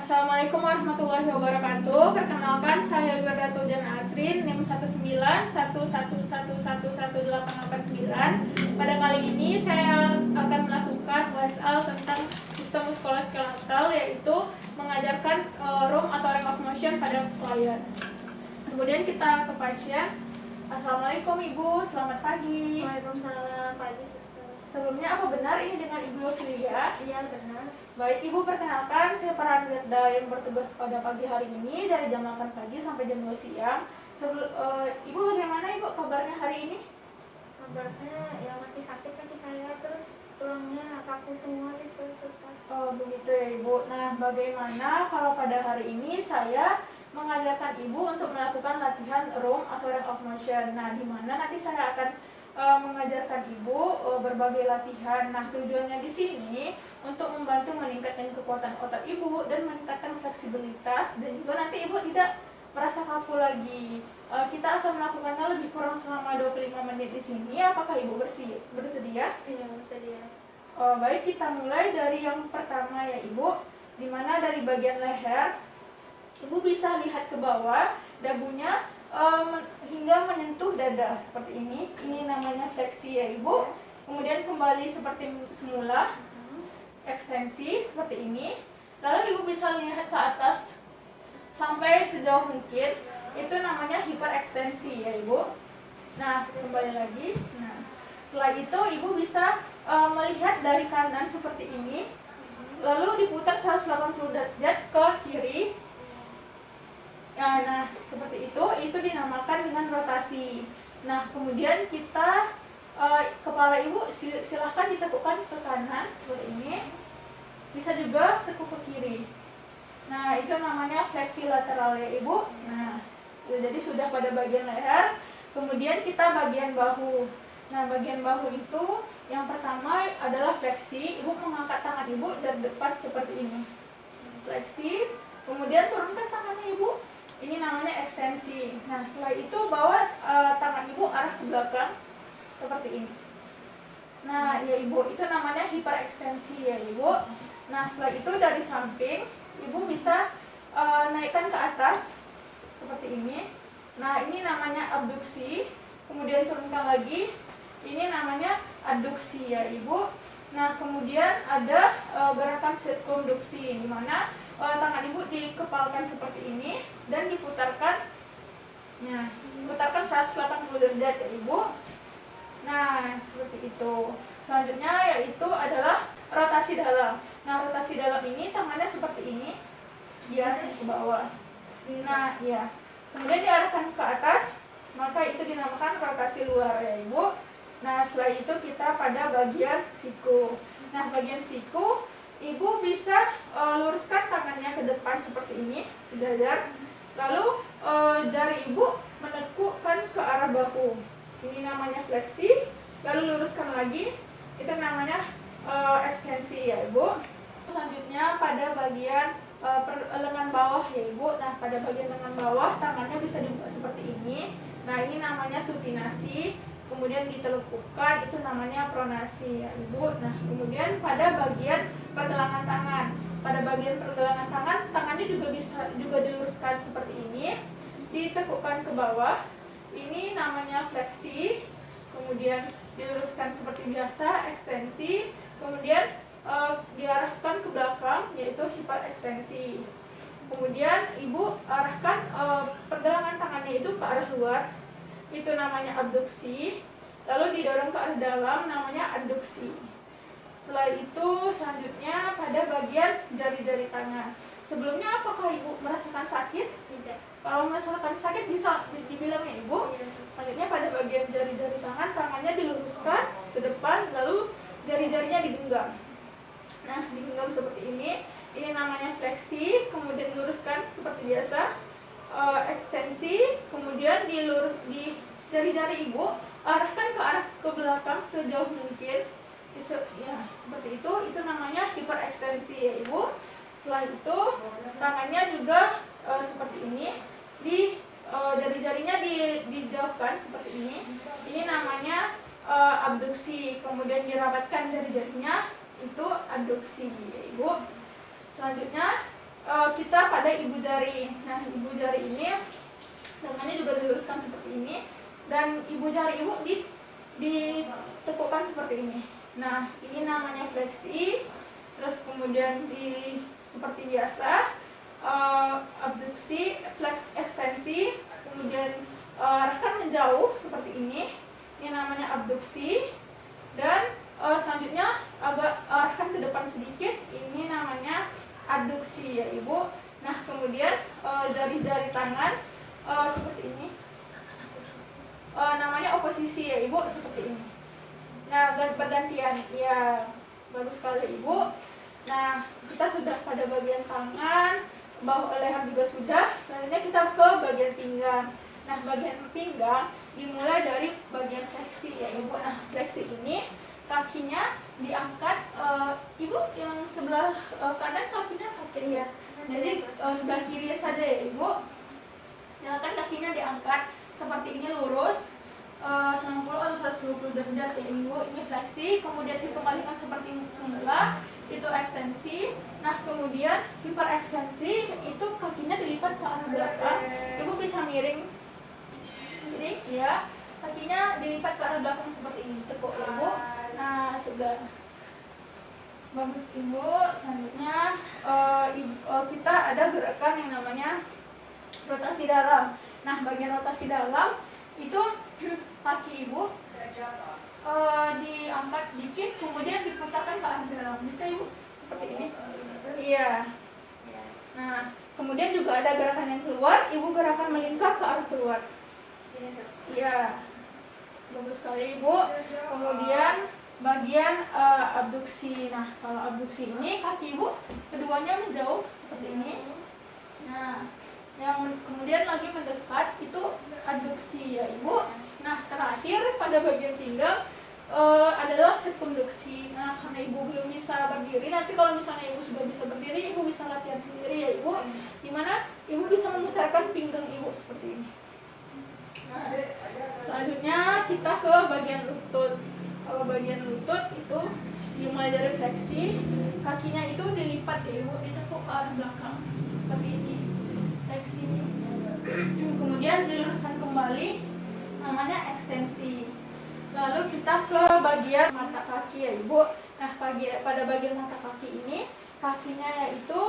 Assalamualaikum warahmatullahi wabarakatuh. Perkenalkan, saya Yudatu Jan Asrin, NIM 19111111889. Pada kali ini saya akan melakukan WSL tentang sistem muskuloskeletal, yaitu mengajarkan room atau range of motion pada klien. Kemudian kita ke pasien. Assalamualaikum Ibu, selamat pagi. Waalaikumsalam, pagi suster. Sebelumnya apa benar ini dengan Ibu Filia? Iya benar. Baik Ibu, perkenalkan saya Farhan Wirda yang bertugas pada pagi hari ini dari jam 8 pagi sampai jam 2 siang. Ibu bagaimana Ibu kabarnya hari ini? Kabar saya ya masih sakit kaki saya, terus tulangnya kaku semua gitu suster. Oh begitu ya Ibu. Nah bagaimana kalau pada hari ini saya mengajarkan Ibu untuk melakukan latihan room atau range of motion. Nah di mana nanti saya akan mengajarkan Ibu berbagai latihan. Nah tujuannya di sini untuk membantu meningkatkan kekuatan otot Ibu dan meningkatkan fleksibilitas, dan juga nanti Ibu tidak merasa kaku lagi. Kita akan melakukannya lebih kurang selama 25 menit di sini. Apakah Ibu bersedia? Iya bersedia. Baik, kita mulai dari yang pertama ya Ibu, dimana dari bagian leher Ibu bisa lihat ke bawah, dagunya hingga menyentuh dada seperti ini. Ini namanya fleksi ya Ibu. Kemudian kembali seperti semula, ekstensi seperti ini. Lalu Ibu bisa lihat ke atas sampai sejauh mungkin. Itu namanya hiperekstensi ya Ibu. Nah, kembali lagi. Nah, setelah itu Ibu bisa melihat dari kanan seperti ini, lalu diputar 180 derajat ke kiri. Nah, seperti itu dinamakan dengan rotasi. Nah, kemudian kita kepala Ibu silahkan ditekukkan ke kanan seperti ini, bisa juga tekuk ke kiri. Nah, itu namanya fleksi lateral ya Ibu. Nah, jadi sudah pada bagian leher. Kemudian kita bagian bahu. Nah, bagian bahu itu yang pertama adalah fleksi. Ibu mengangkat tangan Ibu dari depan seperti ini, fleksi. Kemudian turunkan tangannya Ibu. Ini namanya ekstensi. Nah, setelah itu bawa tangan Ibu arah ke belakang seperti ini. Nah, ya Ibu, itu namanya hiperekstensi ya Ibu. Nah, setelah itu dari samping Ibu bisa naikkan ke atas seperti ini. Nah, ini namanya abduksi. Kemudian turunkan lagi. Ini namanya adduksi ya Ibu. Nah, kemudian ada gerakan sirkumduksi, di mana tangan Ibu dikepalkan seperti ini dan diputarkan. Nah, putarkan 180 derajat ya Ibu. Nah, seperti itu. Selanjutnya yaitu adalah rotasi dalam. Nah, rotasi dalam ini tangannya seperti ini, diarahkan ke bawah. Nah, ya. Kemudian diarahkan ke atas, maka itu dinamakan rotasi luar ya Ibu. Nah, setelah itu kita pada bagian siku. Nah, bagian siku Ibu bisa luruskan tangannya ke depan seperti ini, sejajar. Lalu jari Ibu menekukkan ke arah bahu. Ini namanya fleksi. Lalu luruskan lagi. Itu namanya ekstensi ya Ibu. Selanjutnya pada bagian lengan bawah ya Ibu. Nah, pada bagian lengan bawah tangannya bisa dibuka seperti ini. Nah, ini namanya supinasi. Kemudian ditelukupkan, itu namanya pronasi ya Ibu. Nah, kemudian pada bagian pergelangan tangan. Pada bagian pergelangan tangan, tangannya juga bisa diluruskan seperti ini, ditekukkan ke bawah. Ini namanya fleksi. Kemudian diluruskan seperti biasa, ekstensi. Kemudian diarahkan ke belakang, yaitu hiperekstensi. Kemudian Ibu arahkan pergelangan tangannya itu ke arah luar, itu namanya abduksi. Lalu didorong ke arah dalam, namanya adduksi. Setelah itu selanjutnya pada bagian jari-jari tangan. Sebelumnya apakah Ibu merasakan sakit? Tidak. Kalau merasakan sakit bisa dibilang ya Ibu. Selanjutnya pada bagian jari-jari tangan, tangannya diluruskan ke depan, lalu jari-jarinya digenggam. Nah, digenggam seperti ini. Ini namanya fleksi. Kemudian diluruskan seperti biasa, ekstensi. Kemudian di jari-jari Ibu arahkan ke belakang sejauh mungkin. Ya, seperti itu. Itu namanya hiperekstensi ya Ibu. Setelah itu tangannya juga seperti ini. Jari-jarinya dijauhkan seperti ini. Ini namanya abduksi. Kemudian dirapatkan jari-jarinya, itu adduksi ya Ibu. Selanjutnya kita pada ibu jari. Nah, ibu jari ini tangannya juga diluruskan seperti ini, dan ibu jari ibu ditekukkan seperti ini. Nah, ini namanya fleksi. Terus kemudian seperti biasa, abduksi, flex, ekstensi, kemudian arahkan menjauh seperti ini namanya abduksi, dan selanjutnya agak arahkan ke depan sedikit, ini namanya adduksi ya ibu. Nah, kemudian jari-jari tangan seperti ini namanya oposisi ya ibu, seperti ini. Nah, bergantian, ya bagus sekali ibu. Nah, kita sudah pada bagian tangan, bahu, leher juga sudah. Selanjutnya kita ke bagian pinggang. Nah, bagian pinggang dimulai dari bagian fleksi ya ibu. Nah, fleksi ini kakinya diangkat, ibu yang sebelah kanan kakinya sakit ya. Jadi sebelah kiri saja ya ibu. Silakan kakinya diangkat seperti ini lurus 90 atau 120 derajat ya ibu. Ini fleksi, kemudian dikembalikan seperti semula, itu ekstensi. Nah, kemudian hiperekstensi itu kakinya dilipat ke arah belakang. Ibu bisa miring ya, kakinya dilipat ke arah belakang seperti ini, tekuk ibu. Nah, sudah bagus ibu. Selanjutnya kita ada gerakan yang namanya rotasi dalam. Nah, bagian rotasi dalam itu kaki ibu diangkat sedikit, kemudian diputarkan ke arah dalam. Bisa ibu seperti ini. Iya. Nah, kemudian juga ada gerakan yang keluar, ibu gerakan melingkar ke arah keluar. Iya, bagus sekali ibu. Kemudian bagian abduksi. Nah, kalau abduksi ini kaki ibu keduanya menjauh seperti ini. Nah, yang kemudian lagi mendekat itu adduksi ya ibu. Nah, terakhir pada bagian pinggang adalah sirkumduksi. Nah, karena ibu belum bisa berdiri, nanti kalau misalnya ibu sudah bisa berdiri, ibu bisa latihan sendiri ya ibu, dimana ibu bisa memutarkan pinggang ibu seperti ini. Nah, selanjutnya kita ke bagian lutut. Kalau bagian lutut itu dimulai dari fleksi, kakinya itu dilipat ya ibu, ditekuk ke arah belakang seperti ini, fleksi. Kemudian diluruskan kembali, namanya ekstensi. Lalu kita ke bagian mata kaki ya ibu. Nah, pada bagian mata kaki ini kakinya yaitu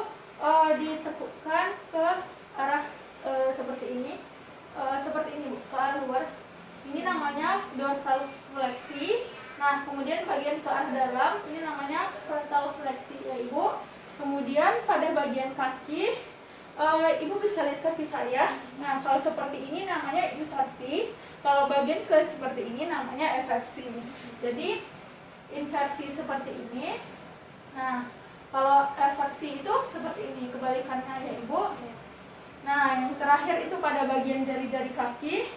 ditekukkan ke arah seperti ini, seperti ini bu, ke arah luar. Ini namanya dorsal fleksi. Nah, kemudian bagian ke arah dalam ini namanya frontal fleksi ya ibu. Kemudian pada bagian kaki ibu bisa lihat kaki saya. Nah, kalau seperti ini namanya inversi. Kalau bagian ke seperti ini namanya eversi. Jadi inversi seperti ini. Nah, kalau eversi itu seperti ini, kebalikannya ya ibu. Nah, yang terakhir itu pada bagian jari-jari kaki.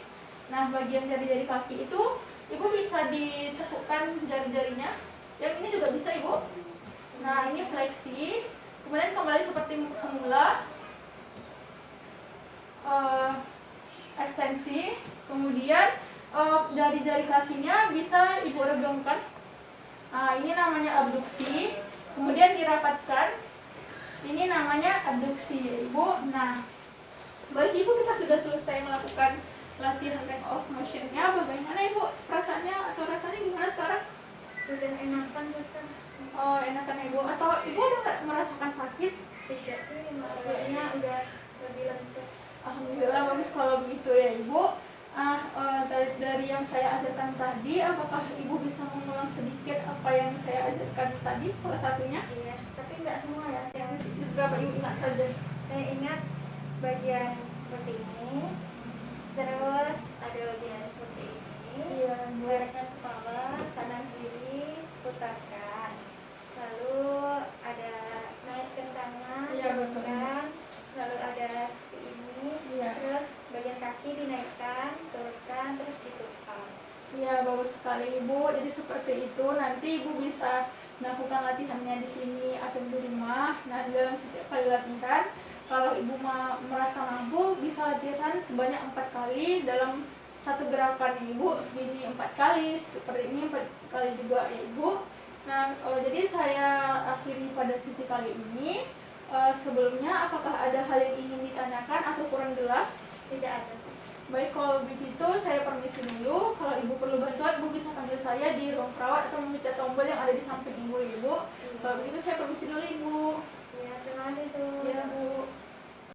Nah, bagian jari-jari kaki itu ibu bisa ditekukkan jari-jarinya. Yang ini juga bisa ibu. Nah, ini fleksi. Kemudian kembali seperti semula. Ekstensi. Kemudian jari-jari kakinya bisa ibu regangkan. Nah, ini namanya abduksi. Kemudian dirapatkan. Ini namanya abduksi ya ibu. Nah, baik ibu, kita sudah selesai melakukan latihan range of motion-nya. Bagaimana ibu perasaannya atau rasanya gimana sekarang? Sudah enakan sekarang. Oh, enakan ibu. Atau ibu ada merasakan sakit? Tidak sih, maksudnya udah lebih lentur. Alhamdulillah, bagus kalau begitu ya ibu. Dari yang saya ajarkan tadi, apakah ibu bisa mengulang sedikit apa yang saya ajarkan tadi, salah satunya? Iya, tapi nggak semua ya. Yang beberapa ibu ingat saja. Saya ingat bagian seperti ini, terus ada bagian seperti ini. Iya, Gerakan kepala kanan kiri putarkan, lalu ada naikkan tangan, Iya, betul. turunkan, lalu ada seperti ini. Iya. Terus bagian kaki dinaikkan, turunkan, terus diputar. Iya, bagus sekali ibu. Jadi seperti itu, nanti ibu bisa melakukan latihannya di sini atau di rumah. Nah, dalam setiap kali latihan, kalau ibu merasa mampu, bisa latihan sebanyak 4 kali dalam satu gerakan ibu. Segini 4 kali, seperti ini 4 kali juga ya ibu. Nah, jadi saya akhiri pada sesi kali ini. Sebelumnya, apakah ada hal yang ingin ditanyakan atau kurang jelas? Tidak ada. Baik, kalau begitu saya permisi dulu. Kalau Ibu perlu bantuan, Ibu bisa panggil saya di ruang perawat atau memencet tombol yang ada di samping Ibu. Kalau begitu saya permisi dulu, Ibu. Ya, terima kasih, Sus. Ya, Bu.